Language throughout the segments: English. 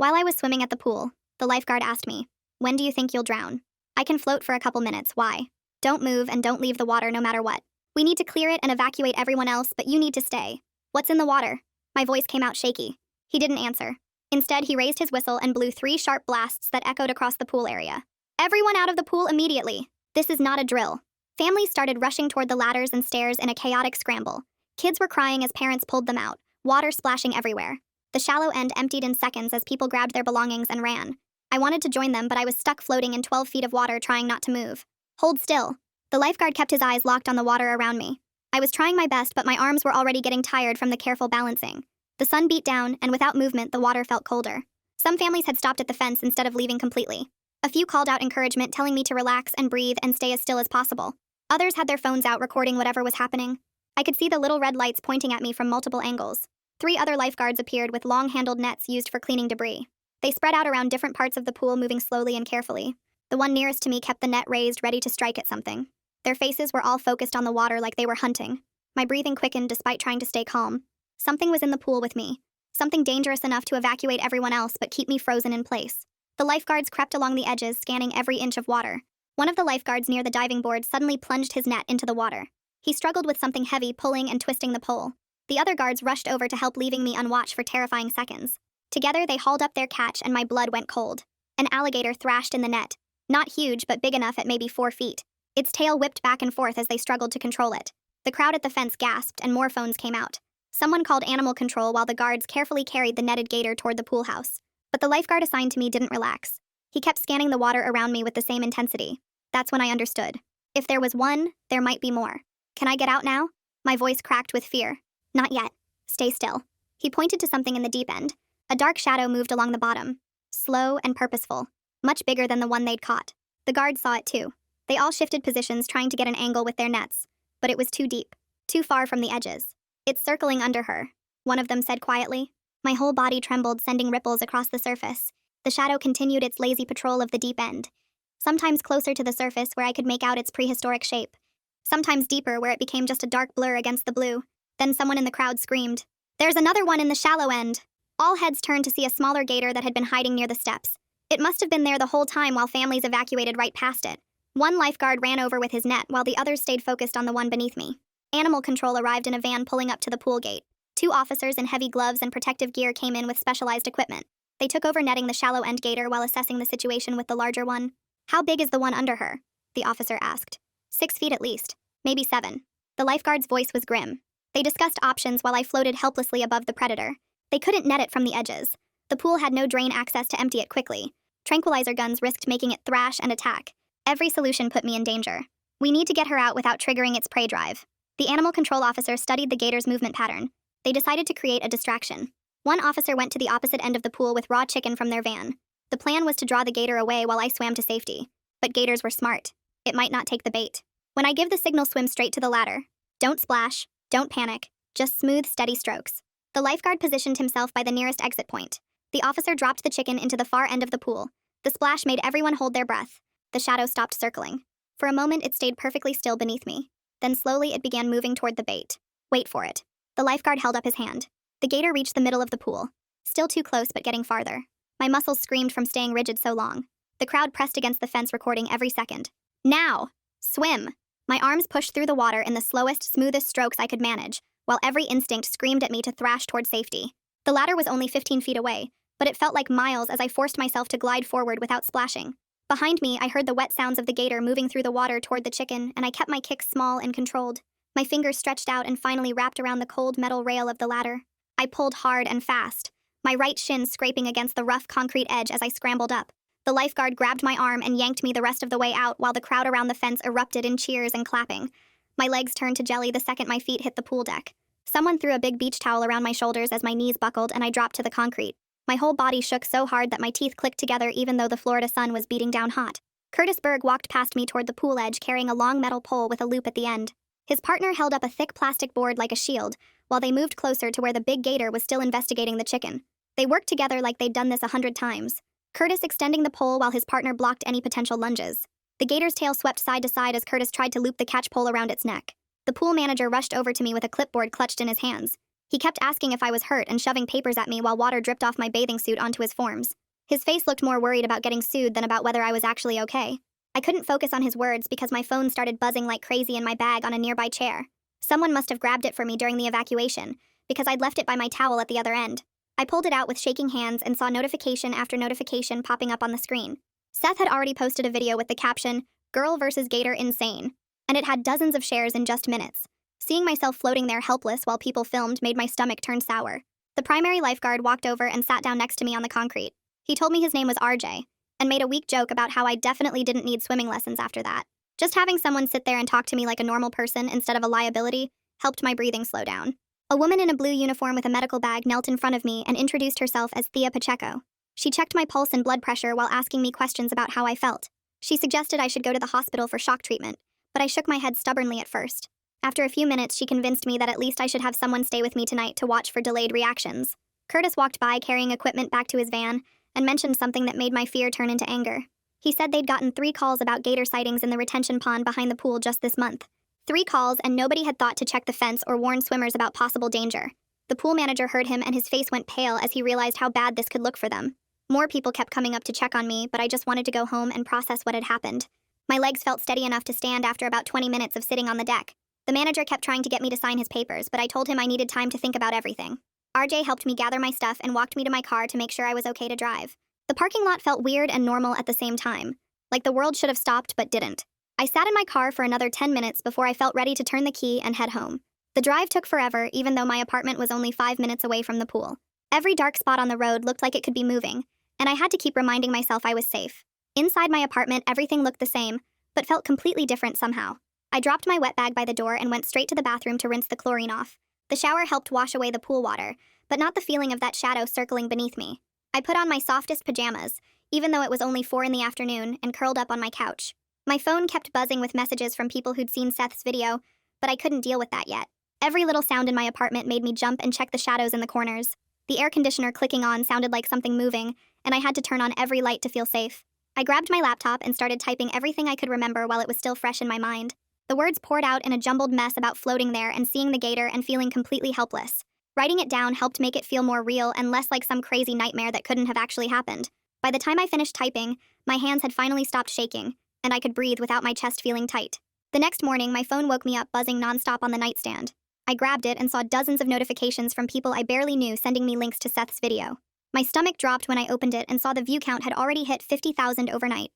While I was swimming at the pool, the lifeguard asked me, "When do you think you'll drown?" "I can float for a couple minutes, why?" "Don't move and don't leave the water no matter what. We need to clear it and evacuate everyone else, but you need to stay." "What's in the water?" My voice came out shaky. He didn't answer. Instead, he raised his whistle and blew 3 sharp blasts that echoed across the pool area. "Everyone out of the pool immediately. This is not a drill." Families started rushing toward the ladders and stairs in a chaotic scramble. Kids were crying as parents pulled them out, water splashing everywhere. The shallow end emptied in seconds as people grabbed their belongings and ran. I wanted to join them, but I was stuck floating in 12 feet of water trying not to move. "Hold still." The lifeguard kept his eyes locked on the water around me. I was trying my best, but my arms were already getting tired from the careful balancing. The sun beat down, and without movement, the water felt colder. Some families had stopped at the fence instead of leaving completely. A few called out encouragement, telling me to relax and breathe and stay as still as possible. Others had their phones out recording whatever was happening. I could see the little red lights pointing at me from multiple angles. 3 other lifeguards appeared with long-handled nets used for cleaning debris. They spread out around different parts of the pool, moving slowly and carefully. The one nearest to me kept the net raised, ready to strike at something. Their faces were all focused on the water like they were hunting. My breathing quickened despite trying to stay calm. Something was in the pool with me. Something dangerous enough to evacuate everyone else but keep me frozen in place. The lifeguards crept along the edges, scanning every inch of water. One of the lifeguards near the diving board suddenly plunged his net into the water. He struggled with something heavy, pulling and twisting the pole. The other guards rushed over to help, leaving me unwatched for terrifying seconds. Together, they hauled up their catch and my blood went cold. An alligator thrashed in the net. Not huge, but big enough at maybe 4 feet. Its tail whipped back and forth as they struggled to control it. The crowd at the fence gasped and more phones came out. Someone called animal control while the guards carefully carried the netted gator toward the pool house. But the lifeguard assigned to me didn't relax. He kept scanning the water around me with the same intensity. That's when I understood. If there was one, there might be more. "Can I get out now?" My voice cracked with fear. "Not yet. Stay still." He pointed to something in the deep end. A dark shadow moved along the bottom. Slow and purposeful. Much bigger than the one they'd caught. The guards saw it too. They all shifted positions, trying to get an angle with their nets. But it was too deep. Too far from the edges. "It's circling under her," one of them said quietly. My whole body trembled, sending ripples across the surface. The shadow continued its lazy patrol of the deep end. Sometimes closer to the surface where I could make out its prehistoric shape. Sometimes deeper where it became just a dark blur against the blue. Then someone in the crowd screamed, "There's another one in the shallow end!" All heads turned to see a smaller gator that had been hiding near the steps. It must have been there the whole time while families evacuated right past it. One lifeguard ran over with his net while the others stayed focused on the one beneath me. Animal control arrived in a van pulling up to the pool gate. 2 officers in heavy gloves and protective gear came in with specialized equipment. They took over netting the shallow end gator while assessing the situation with the larger one. "How big is the one under her?" the officer asked. 6 feet at least. Maybe 7. The lifeguard's voice was grim. They discussed options while I floated helplessly above the predator. They couldn't net it from the edges. The pool had no drain access to empty it quickly. Tranquilizer guns risked making it thrash and attack. Every solution put me in danger. "We need to get her out without triggering its prey drive." The animal control officer studied the gator's movement pattern. They decided to create a distraction. One officer went to the opposite end of the pool with raw chicken from their van. The plan was to draw the gator away while I swam to safety. But gators were smart. It might not take the bait. When I give the signal, swim straight to the ladder. Don't splash, don't panic, just smooth, steady strokes. The lifeguard positioned himself by the nearest exit point. The officer dropped the chicken into the far end of the pool. The splash made everyone hold their breath. The shadow stopped circling. For a moment, it stayed perfectly still beneath me. Then slowly, it began moving toward the bait. "Wait for it." The lifeguard held up his hand. The gator reached the middle of the pool. Still too close, but getting farther. My muscles screamed from staying rigid so long. The crowd pressed against the fence, recording every second. "Now! Swim!" My arms pushed through the water in the slowest, smoothest strokes I could manage, while every instinct screamed at me to thrash toward safety. The ladder was only 15 feet away, but it felt like miles as I forced myself to glide forward without splashing. Behind me, I heard the wet sounds of the gator moving through the water toward the chicken, and I kept my kicks small and controlled. My fingers stretched out and finally wrapped around the cold metal rail of the ladder. I pulled hard and fast, my right shin scraping against the rough concrete edge as I scrambled up. The lifeguard grabbed my arm and yanked me the rest of the way out while the crowd around the fence erupted in cheers and clapping. My legs turned to jelly the second my feet hit the pool deck. Someone threw a big beach towel around my shoulders as my knees buckled and I dropped to the concrete. My whole body shook so hard that my teeth clicked together even though the Florida sun was beating down hot. Curtis Berg walked past me toward the pool edge carrying a long metal pole with a loop at the end. His partner held up a thick plastic board like a shield, while they moved closer to where the big gator was still investigating the chicken. They worked together like they'd done this 100 times. Curtis extending the pole while his partner blocked any potential lunges. The gator's tail swept side to side as Curtis tried to loop the catch pole around its neck. The pool manager rushed over to me with a clipboard clutched in his hands. He kept asking if I was hurt and shoving papers at me while water dripped off my bathing suit onto his forms. His face looked more worried about getting sued than about whether I was actually okay. I couldn't focus on his words because my phone started buzzing like crazy in my bag on a nearby chair. Someone must have grabbed it for me during the evacuation, because I'd left it by my towel at the other end. I pulled it out with shaking hands and saw notification after notification popping up on the screen. Seth had already posted a video with the caption, "Girl vs. Gator insane," and it had dozens of shares in just minutes. Seeing myself floating there helpless while people filmed made my stomach turn sour. The primary lifeguard walked over and sat down next to me on the concrete. He told me his name was RJ, and made a weak joke about how I definitely didn't need swimming lessons after that. Just having someone sit there and talk to me like a normal person instead of a liability helped my breathing slow down. A woman in a blue uniform with a medical bag knelt in front of me and introduced herself as Thea Pacheco. She checked my pulse and blood pressure while asking me questions about how I felt. She suggested I should go to the hospital for shock treatment, but I shook my head stubbornly at first. After a few minutes, she convinced me that at least I should have someone stay with me tonight to watch for delayed reactions. Curtis walked by carrying equipment back to his van and mentioned something that made my fear turn into anger. He said they'd gotten 3 calls about gator sightings in the retention pond behind the pool just this month. 3 calls, and nobody had thought to check the fence or warn swimmers about possible danger. The pool manager heard him and his face went pale as he realized how bad this could look for them. More people kept coming up to check on me, but I just wanted to go home and process what had happened. My legs felt steady enough to stand after about 20 minutes of sitting on the deck. The manager kept trying to get me to sign his papers, but I told him I needed time to think about everything. RJ helped me gather my stuff and walked me to my car to make sure I was okay to drive. The parking lot felt weird and normal at the same time, like the world should have stopped but didn't. I sat in my car for another 10 minutes before I felt ready to turn the key and head home. The drive took forever, even though my apartment was only 5 minutes away from the pool. Every dark spot on the road looked like it could be moving, and I had to keep reminding myself I was safe. Inside my apartment, everything looked the same, but felt completely different somehow. I dropped my wet bag by the door and went straight to the bathroom to rinse the chlorine off. The shower helped wash away the pool water, but not the feeling of that shadow circling beneath me. I put on my softest pajamas, even though it was only 4 in the afternoon, and curled up on my couch. My phone kept buzzing with messages from people who'd seen Seth's video, but I couldn't deal with that yet. Every little sound in my apartment made me jump and check the shadows in the corners. The air conditioner clicking on sounded like something moving, and I had to turn on every light to feel safe. I grabbed my laptop and started typing everything I could remember while it was still fresh in my mind. The words poured out in a jumbled mess about floating there and seeing the gator and feeling completely helpless. Writing it down helped make it feel more real and less like some crazy nightmare that couldn't have actually happened. By the time I finished typing, my hands had finally stopped shaking, and I could breathe without my chest feeling tight. The next morning, my phone woke me up buzzing nonstop on the nightstand. I grabbed it and saw dozens of notifications from people I barely knew sending me links to Seth's video. My stomach dropped when I opened it and saw the view count had already hit 50,000 overnight.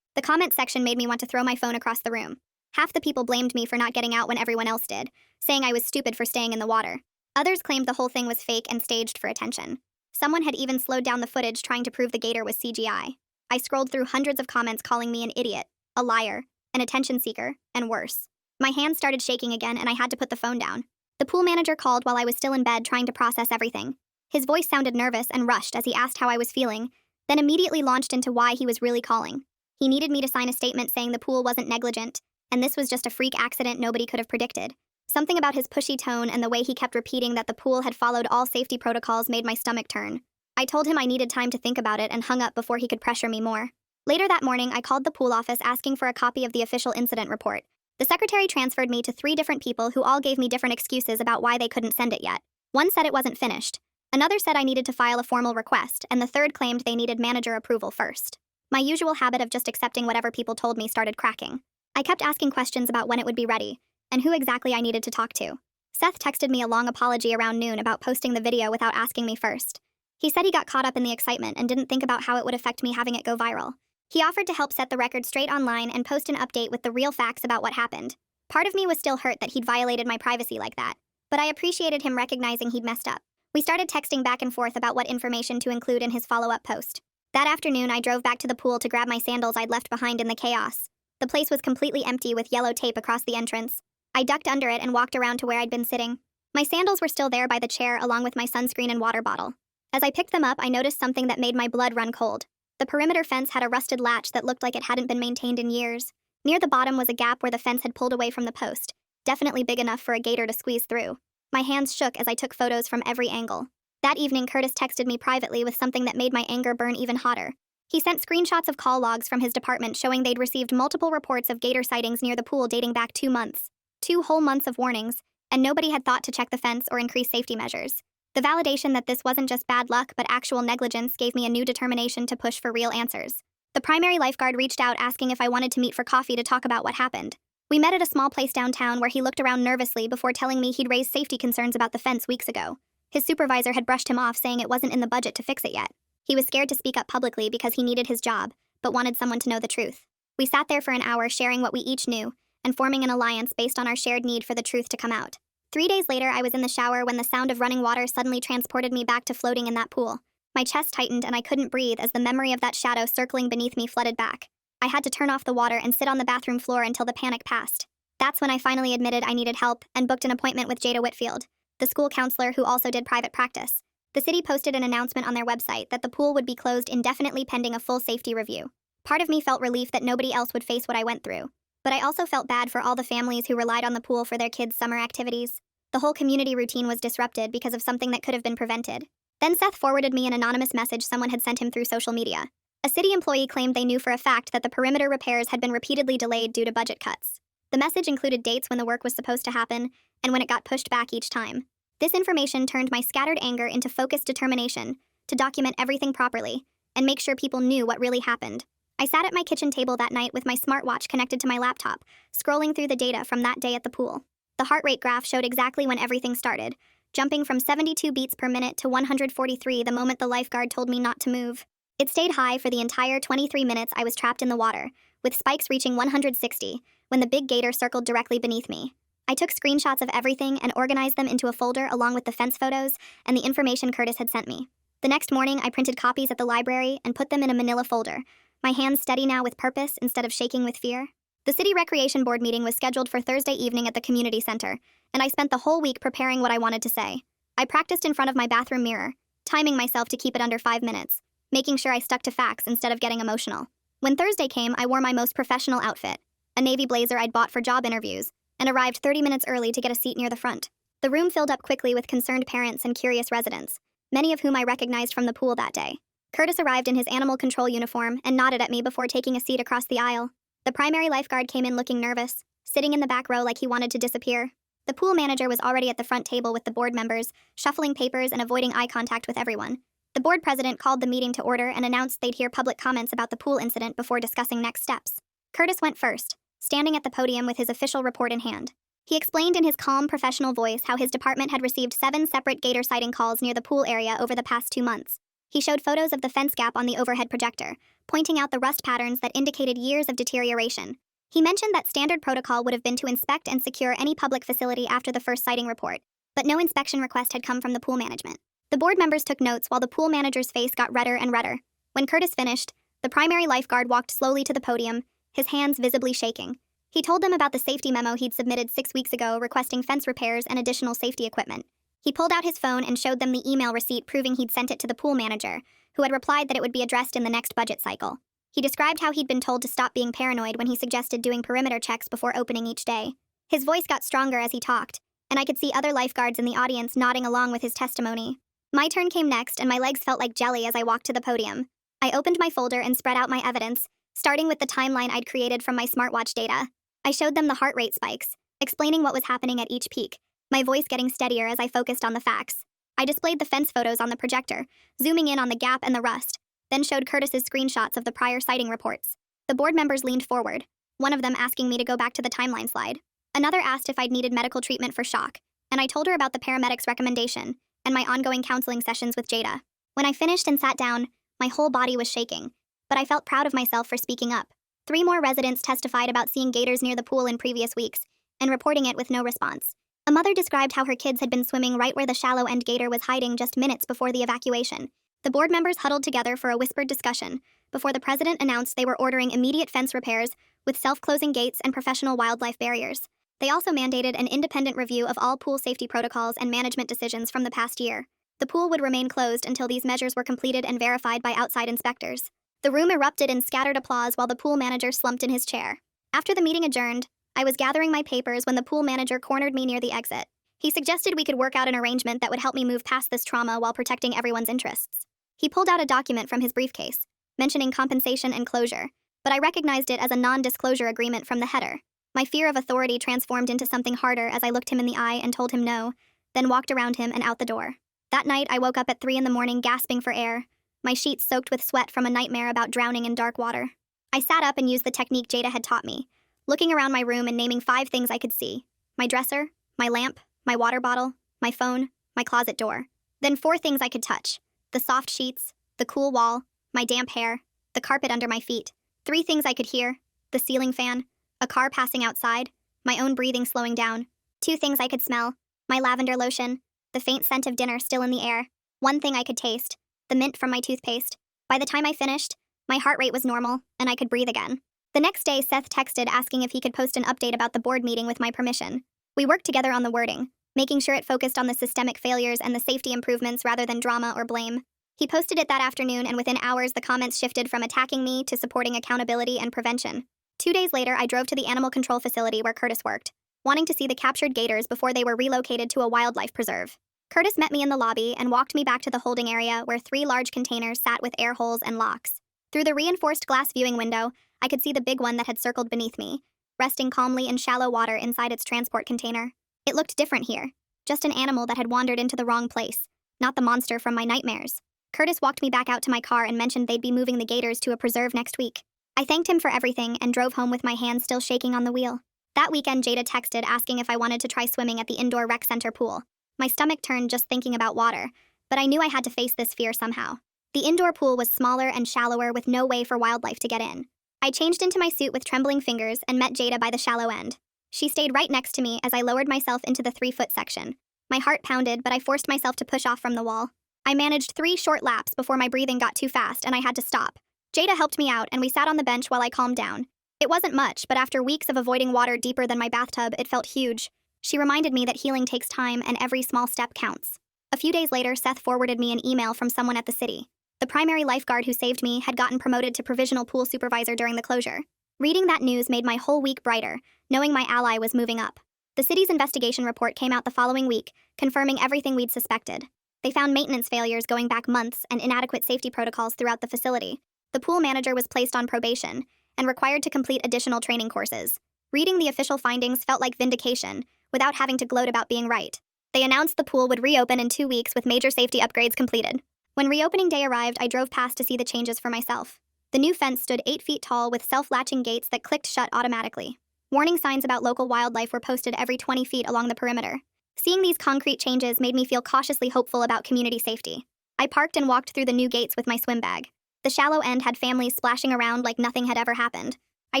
The comment section made me want to throw my phone across the room. Half the people blamed me for not getting out when everyone else did, saying I was stupid for staying in the water. Others claimed the whole thing was fake and staged for attention. Someone had even slowed down the footage trying to prove the gator was CGI. I scrolled through hundreds of comments calling me an idiot, a liar, an attention seeker, and worse. My hands started shaking again and I had to put the phone down. The pool manager called while I was still in bed trying to process everything. His voice sounded nervous and rushed as he asked how I was feeling, then immediately launched into why he was really calling. He needed me to sign a statement saying the pool wasn't negligent, and this was just a freak accident nobody could have predicted. Something about his pushy tone and the way he kept repeating that the pool had followed all safety protocols made my stomach turn. I told him I needed time to think about it and hung up before he could pressure me more. Later that morning, I called the pool office asking for a copy of the official incident report. The secretary transferred me to 3 different people who all gave me different excuses about why they couldn't send it yet. One said it wasn't finished. Another said I needed to file a formal request, and the third claimed they needed manager approval first. My usual habit of just accepting whatever people told me started cracking. I kept asking questions about when it would be ready, and who exactly I needed to talk to. Seth texted me a long apology around noon about posting the video without asking me first. He said he got caught up in the excitement and didn't think about how it would affect me having it go viral. He offered to help set the record straight online and post an update with the real facts about what happened. Part of me was still hurt that he'd violated my privacy like that, but I appreciated him recognizing he'd messed up. We started texting back and forth about what information to include in his follow-up post. That afternoon, I drove back to the pool to grab my sandals I'd left behind in the chaos. The place was completely empty with yellow tape across the entrance. I ducked under it and walked around to where I'd been sitting. My sandals were still there by the chair along with my sunscreen and water bottle. As I picked them up, I noticed something that made my blood run cold. The perimeter fence had a rusted latch that looked like it hadn't been maintained in years. Near the bottom was a gap where the fence had pulled away from the post, definitely big enough for a gator to squeeze through. My hands shook as I took photos from every angle. That evening, Curtis texted me privately with something that made my anger burn even hotter. He sent screenshots of call logs from his department showing they'd received multiple reports of gator sightings near the pool dating back 2 months. 2 whole months of warnings, and nobody had thought to check the fence or increase safety measures. The validation that this wasn't just bad luck but actual negligence gave me a new determination to push for real answers. The primary lifeguard reached out asking if I wanted to meet for coffee to talk about what happened. We met at a small place downtown where he looked around nervously before telling me he'd raised safety concerns about the fence weeks ago. His supervisor had brushed him off, saying it wasn't in the budget to fix it yet. He was scared to speak up publicly because he needed his job, but wanted someone to know the truth. We sat there for an hour sharing what we each knew and forming an alliance based on our shared need for the truth to come out. 3 days later, I was in the shower when the sound of running water suddenly transported me back to floating in that pool. My chest tightened and I couldn't breathe as the memory of that shadow circling beneath me flooded back. I had to turn off the water and sit on the bathroom floor until the panic passed. That's when I finally admitted I needed help and booked an appointment with Jada Whitfield, the school counselor who also did private practice. The city posted an announcement on their website that the pool would be closed indefinitely pending a full safety review. Part of me felt relief that nobody else would face what I went through, but I also felt bad for all the families who relied on the pool for their kids' summer activities. The whole community routine was disrupted because of something that could have been prevented. Then Seth forwarded me an anonymous message someone had sent him through social media. A city employee claimed they knew for a fact that the perimeter repairs had been repeatedly delayed due to budget cuts. The message included dates when the work was supposed to happen and when it got pushed back each time. This information turned my scattered anger into focused determination to document everything properly and make sure people knew what really happened. I sat at my kitchen table that night with my smartwatch connected to my laptop, scrolling through the data from that day at the pool. The heart rate graph showed exactly when everything started, jumping from 72 beats per minute to 143 the moment the lifeguard told me not to move. It stayed high for the entire 23 minutes I was trapped in the water, with spikes reaching 160 when the big gator circled directly beneath me. I took screenshots of everything and organized them into a folder along with the fence photos and the information Curtis had sent me. The next morning, I printed copies at the library and put them in a manila folder, my hands steady now with purpose instead of shaking with fear. The City Recreation Board meeting was scheduled for Thursday evening at the community center, and I spent the whole week preparing what I wanted to say. I practiced in front of my bathroom mirror, timing myself to keep it under 5 minutes, making sure I stuck to facts instead of getting emotional. When Thursday came, I wore my most professional outfit, a navy blazer I'd bought for job interviews, and arrived 30 minutes early to get a seat near the front. The room filled up quickly with concerned parents and curious residents, many of whom I recognized from the pool that day. Curtis arrived in his animal control uniform and nodded at me before taking a seat across the aisle. The primary lifeguard came in looking nervous, sitting in the back row like he wanted to disappear. The pool manager was already at the front table with the board members, shuffling papers and avoiding eye contact with everyone. The board president called the meeting to order and announced they'd hear public comments about the pool incident before discussing next steps. Curtis went first, standing at the podium with his official report in hand. He explained in his calm, professional voice how his department had received 7 separate gator sighting calls near the pool area over the past 2 months. He showed photos of the fence gap on the overhead projector, pointing out the rust patterns that indicated years of deterioration. He mentioned that standard protocol would have been to inspect and secure any public facility after the first sighting report, but no inspection request had come from the pool management. The board members took notes while the pool manager's face got redder and redder. When Curtis finished, the primary lifeguard walked slowly to the podium, his hands visibly shaking. He told them about the safety memo he'd submitted 6 weeks ago requesting fence repairs and additional safety equipment. He pulled out his phone and showed them the email receipt proving he'd sent it to the pool manager, who had replied that it would be addressed in the next budget cycle. He described how he'd been told to stop being paranoid when he suggested doing perimeter checks before opening each day. His voice got stronger as he talked, and I could see other lifeguards in the audience nodding along with his testimony. My turn came next, and my legs felt like jelly as I walked to the podium. I opened my folder and spread out my evidence, starting with the timeline I'd created from my smartwatch data. I showed them the heart rate spikes, explaining what was happening at each peak, my voice getting steadier as I focused on the facts. I displayed the fence photos on the projector, zooming in on the gap and the rust, then showed Curtis's screenshots of the prior sighting reports. The board members leaned forward, one of them asking me to go back to the timeline slide. Another asked if I'd needed medical treatment for shock, and I told her about the paramedics' recommendation and my ongoing counseling sessions with Jada. When I finished and sat down, my whole body was shaking, but I felt proud of myself for speaking up. 3 more residents testified about seeing gators near the pool in previous weeks and reporting it with no response. A mother described how her kids had been swimming right where the shallow end gator was hiding just minutes before the evacuation. The board members huddled together for a whispered discussion before the president announced they were ordering immediate fence repairs with self-closing gates and professional wildlife barriers. They also mandated an independent review of all pool safety protocols and management decisions from the past year. The pool would remain closed until these measures were completed and verified by outside inspectors. The room erupted in scattered applause while the pool manager slumped in his chair. After the meeting adjourned, I was gathering my papers when the pool manager cornered me near the exit. He suggested we could work out an arrangement that would help me move past this trauma while protecting everyone's interests. He pulled out a document from his briefcase, mentioning compensation and closure, but I recognized it as a non-disclosure agreement from the header. My fear of authority transformed into something harder as I looked him in the eye and told him no, then walked around him and out the door. That night, I woke up at 3 a.m. gasping for air, my sheets soaked with sweat from a nightmare about drowning in dark water. I sat up and used the technique Jada had taught me, looking around my room and naming 5 things I could see: my dresser, my lamp, my water bottle, my phone, my closet door. Then 4 things I could touch: the soft sheets, the cool wall, my damp hair, the carpet under my feet. 3 things I could hear: the ceiling fan, a car passing outside, my own breathing slowing down. 2 things I could smell: my lavender lotion, the faint scent of dinner still in the air. 1 thing I could taste: the mint from my toothpaste. By the time I finished, my heart rate was normal, and I could breathe again. The next day, Seth texted asking if he could post an update about the board meeting with my permission. We worked together on the wording, making sure it focused on the systemic failures and the safety improvements rather than drama or blame. He posted it that afternoon, and within hours, the comments shifted from attacking me to supporting accountability and prevention. 2 days later, I drove to the animal control facility where Curtis worked, wanting to see the captured gators before they were relocated to a wildlife preserve. Curtis met me in the lobby and walked me back to the holding area where 3 large containers sat with air holes and locks. Through the reinforced glass viewing window, I could see the big one that had circled beneath me, resting calmly in shallow water inside its transport container. It looked different here, just an animal that had wandered into the wrong place, not the monster from my nightmares. Curtis walked me back out to my car and mentioned they'd be moving the gators to a preserve next week. I thanked him for everything and drove home with my hands still shaking on the wheel. That weekend, Jada texted asking if I wanted to try swimming at the indoor rec center pool. My stomach turned just thinking about water, but I knew I had to face this fear somehow. The indoor pool was smaller and shallower with no way for wildlife to get in. I changed into my suit with trembling fingers and met Jada by the shallow end. She stayed right next to me as I lowered myself into the 3-foot section. My heart pounded, but I forced myself to push off from the wall. I managed 3 short laps before my breathing got too fast and I had to stop. Jada helped me out and we sat on the bench while I calmed down. It wasn't much, but after weeks of avoiding water deeper than my bathtub, it felt huge. She reminded me that healing takes time and every small step counts. A few days later, Seth forwarded me an email from someone at the city. The primary lifeguard who saved me had gotten promoted to provisional pool supervisor during the closure. Reading that news made my whole week brighter, knowing my ally was moving up. The city's investigation report came out the following week, confirming everything we'd suspected. They found maintenance failures going back months and inadequate safety protocols throughout the facility. The pool manager was placed on probation and required to complete additional training courses. Reading the official findings felt like vindication, without having to gloat about being right. They announced the pool would reopen in 2 weeks with major safety upgrades completed. When reopening day arrived, I drove past to see the changes for myself. The new fence stood 8 feet tall with self-latching gates that clicked shut automatically. Warning signs about local wildlife were posted every 20 feet along the perimeter. Seeing these concrete changes made me feel cautiously hopeful about community safety. I parked and walked through the new gates with my swim bag. The shallow end had families splashing around like nothing had ever happened. I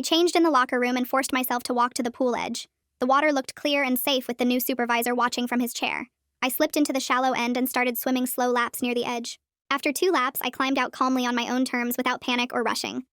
changed in the locker room and forced myself to walk to the pool edge. The water looked clear and safe with the new supervisor watching from his chair. I slipped into the shallow end and started swimming slow laps near the edge. After 2 laps, I climbed out calmly on my own terms without panic or rushing.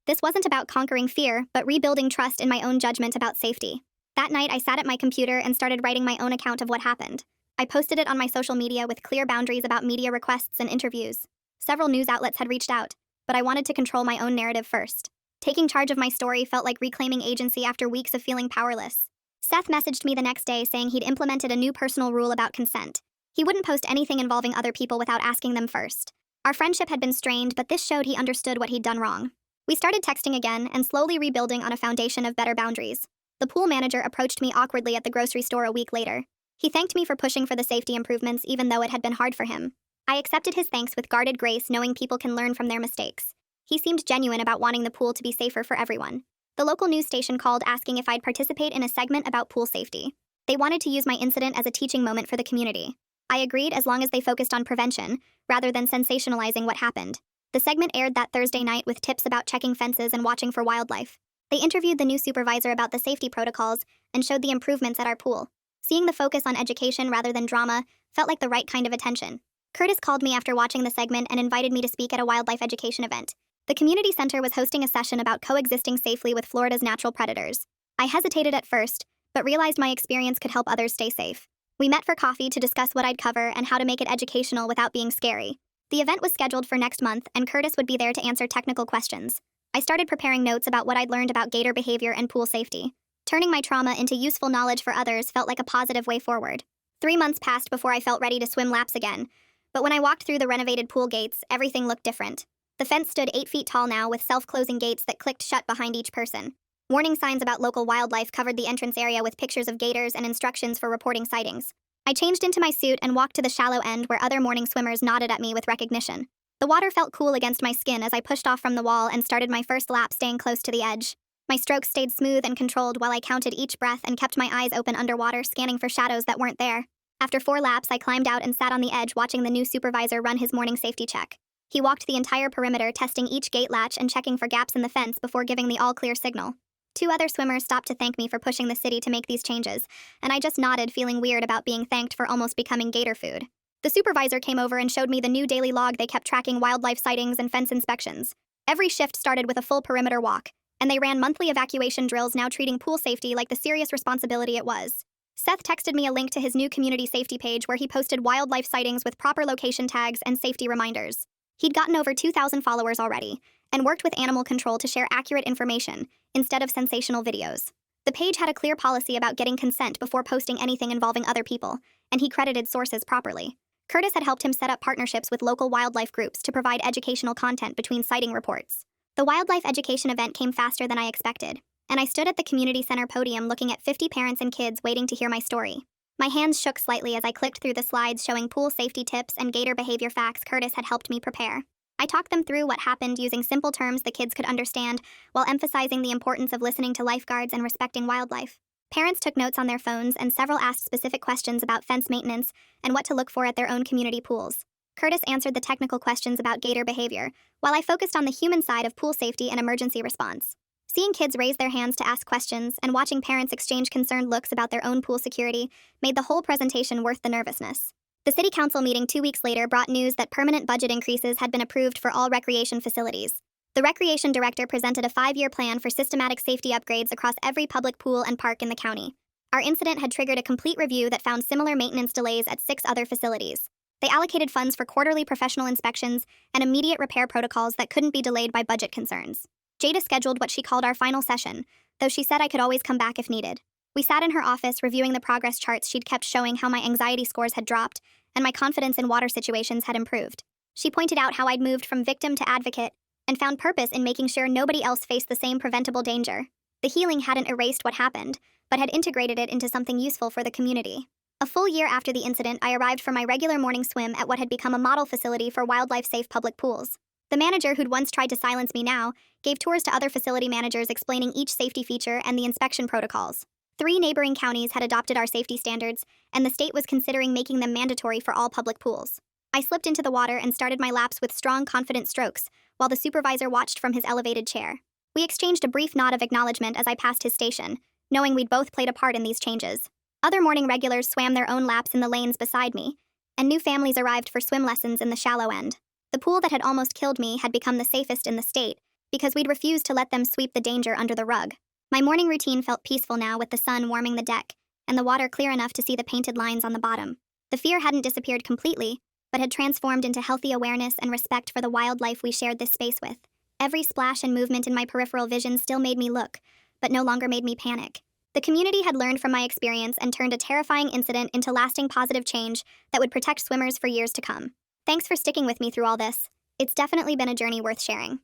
This wasn't about conquering fear, but rebuilding trust in my own judgment about safety. That night, I sat at my computer and started writing my own account of what happened. I posted it on my social media with clear boundaries about media requests and interviews. Several news outlets had reached out, but I wanted to control my own narrative first. Taking charge of my story felt like reclaiming agency after weeks of feeling powerless. Seth messaged me the next day saying he'd implemented a new personal rule about consent. He wouldn't post anything involving other people without asking them first. Our friendship had been strained, but this showed he understood what he'd done wrong. We started texting again and slowly rebuilding on a foundation of better boundaries. The pool manager approached me awkwardly at the grocery store a week later. He thanked me for pushing for the safety improvements even though it had been hard for him. I accepted his thanks with guarded grace, knowing people can learn from their mistakes. He seemed genuine about wanting the pool to be safer for everyone. The local news station called asking if I'd participate in a segment about pool safety. They wanted to use my incident as a teaching moment for the community. I agreed as long as they focused on prevention, rather than sensationalizing what happened. The segment aired that Thursday night with tips about checking fences and watching for wildlife. They interviewed the new supervisor about the safety protocols and showed the improvements at our pool. Seeing the focus on education rather than drama felt like the right kind of attention. Curtis called me after watching the segment and invited me to speak at a wildlife education event. The community center was hosting a session about coexisting safely with Florida's natural predators. I hesitated at first, but realized my experience could help others stay safe. We met for coffee to discuss what I'd cover and how to make it educational without being scary. The event was scheduled for next month, and Curtis would be there to answer technical questions. I started preparing notes about what I'd learned about gator behavior and pool safety. Turning my trauma into useful knowledge for others felt like a positive way forward. 3 months passed before I felt ready to swim laps again, but when I walked through the renovated pool gates, everything looked different. The fence stood 8 feet tall now with self-closing gates that clicked shut behind each person. Warning signs about local wildlife covered the entrance area with pictures of gators and instructions for reporting sightings. I changed into my suit and walked to the shallow end where other morning swimmers nodded at me with recognition. The water felt cool against my skin as I pushed off from the wall and started my first lap staying close to the edge. My strokes stayed smooth and controlled while I counted each breath and kept my eyes open underwater, scanning for shadows that weren't there. After 4 laps, I climbed out and sat on the edge watching the new supervisor run his morning safety check. He walked the entire perimeter, testing each gate latch and checking for gaps in the fence before giving the all-clear signal. 2 other swimmers stopped to thank me for pushing the city to make these changes, and I just nodded, feeling weird about being thanked for almost becoming gator food. The supervisor came over and showed me the new daily log they kept tracking wildlife sightings and fence inspections. Every shift started with a full perimeter walk, and they ran monthly evacuation drills, now treating pool safety like the serious responsibility it was. Seth texted me a link to his new community safety page where he posted wildlife sightings with proper location tags and safety reminders. He'd gotten over 2,000 followers already, and worked with animal control to share accurate information instead of sensational videos. The page had a clear policy about getting consent before posting anything involving other people, and he credited sources properly. Curtis had helped him set up partnerships with local wildlife groups to provide educational content between sighting reports. The wildlife education event came faster than I expected, and I stood at the community center podium looking at 50 parents and kids waiting to hear my story. My hands shook slightly as I clicked through the slides showing pool safety tips and gator behavior facts Curtis had helped me prepare. I talked them through what happened using simple terms the kids could understand, while emphasizing the importance of listening to lifeguards and respecting wildlife. Parents took notes on their phones, and several asked specific questions about fence maintenance and what to look for at their own community pools. Curtis answered the technical questions about gator behavior, while I focused on the human side of pool safety and emergency response. Seeing kids raise their hands to ask questions and watching parents exchange concerned looks about their own pool security made the whole presentation worth the nervousness. The city council meeting 2 weeks later brought news that permanent budget increases had been approved for all recreation facilities. The recreation director presented a 5-year plan for systematic safety upgrades across every public pool and park in the county. Our incident had triggered a complete review that found similar maintenance delays at 6 other facilities. They allocated funds for quarterly professional inspections and immediate repair protocols that couldn't be delayed by budget concerns. Jada scheduled what she called our final session, though she said I could always come back if needed. We sat in her office reviewing the progress charts she'd kept showing how my anxiety scores had dropped and my confidence in water situations had improved. She pointed out how I'd moved from victim to advocate and found purpose in making sure nobody else faced the same preventable danger. The healing hadn't erased what happened, but had integrated it into something useful for the community. A full year after the incident, I arrived for my regular morning swim at what had become a model facility for wildlife-safe public pools. The manager, who'd once tried to silence me now, gave tours to other facility managers explaining each safety feature and the inspection protocols. 3 neighboring counties had adopted our safety standards, and the state was considering making them mandatory for all public pools. I slipped into the water and started my laps with strong, confident strokes, while the supervisor watched from his elevated chair. We exchanged a brief nod of acknowledgement as I passed his station, knowing we'd both played a part in these changes. Other morning regulars swam their own laps in the lanes beside me, and new families arrived for swim lessons in the shallow end. The pool that had almost killed me had become the safest in the state, because we'd refused to let them sweep the danger under the rug. My morning routine felt peaceful now, with the sun warming the deck, and the water clear enough to see the painted lines on the bottom. The fear hadn't disappeared completely, but had transformed into healthy awareness and respect for the wildlife we shared this space with. Every splash and movement in my peripheral vision still made me look, but no longer made me panic. The community had learned from my experience and turned a terrifying incident into lasting positive change that would protect swimmers for years to come. Thanks for sticking with me through all this. It's definitely been a journey worth sharing.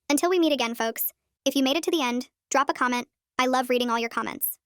Until we meet again, folks, if you made it to the end, drop a comment. I love reading all your comments.